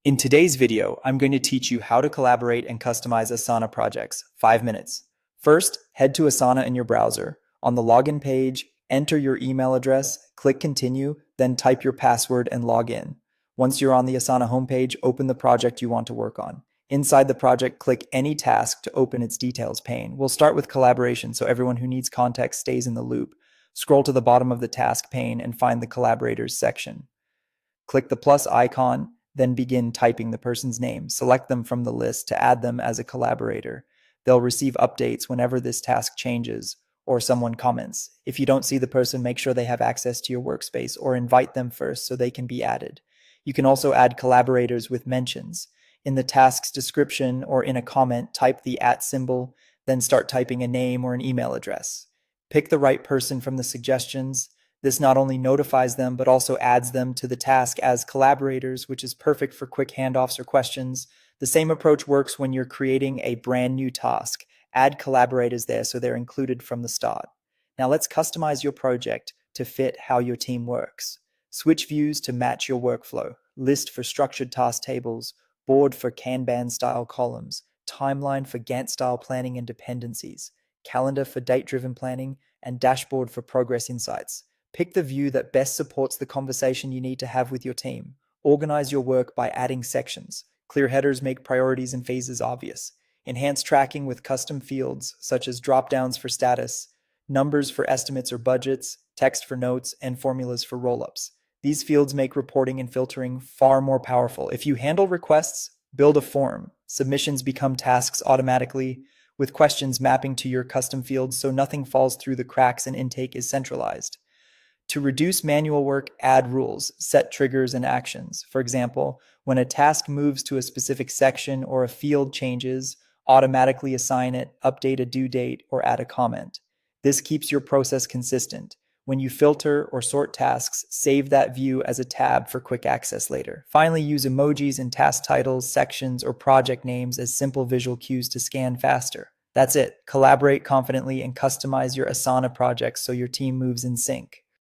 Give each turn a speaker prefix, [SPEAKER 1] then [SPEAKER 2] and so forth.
[SPEAKER 1] In today's video, I'm going to teach you how to collaborate and customize Asana projects. 5 minutes. First, head to Asana in your browser. On the login page, enter your email address, click continue, then type your password and log in. Once you're on the Asana homepage, open the project you want to work on. Inside the project, click any task to open its details pane. We'll start with collaboration so everyone who needs context stays in the loop. Scroll to the bottom of the task pane and find the collaborators section. Click the plus icon, then begin typing the person's name. Select them from the list to add them as a collaborator. They'll receive updates whenever this task changes or someone comments. If you don't see the person, make sure they have access to your workspace or invite them first so they can be added. You can also add collaborators with mentions. In the task's description or in a comment, type the @ symbol, then start typing a name or an email address. Pick the right person from the suggestions. This not only notifies them, but also adds them to the task as collaborators, which is perfect for quick handoffs or questions. The same approach works when you're creating a brand new task. Add collaborators there so they're included from the start. Now let's customize your project to fit how your team works. Switch views to match your workflow. List for structured task tables, board for Kanban-style columns, timeline for Gantt-style planning and dependencies, calendar for date-driven planning, and dashboard for progress insights. Pick the view that best supports the conversation you need to have with your team. Organize your work by adding sections. Clear headers make priorities and phases obvious. Enhance tracking with custom fields, such as drop-downs for status, numbers for estimates or budgets, text for notes, and formulas for roll-ups. These fields make reporting and filtering far more powerful. If you handle requests, build a form. Submissions become tasks automatically, with questions mapping to your custom fields so nothing falls through the cracks and intake is centralized. To reduce manual work, add rules, set triggers and actions. For example, when a task moves to a specific section or a field changes, automatically assign it, update a due date, or add a comment. This keeps your process consistent. When you filter or sort tasks, save that view as a tab for quick access later. Finally, use emojis in task titles, sections, or project names as simple visual cues to scan faster. That's it. Collaborate confidently and customize your Asana projects so your team moves in sync.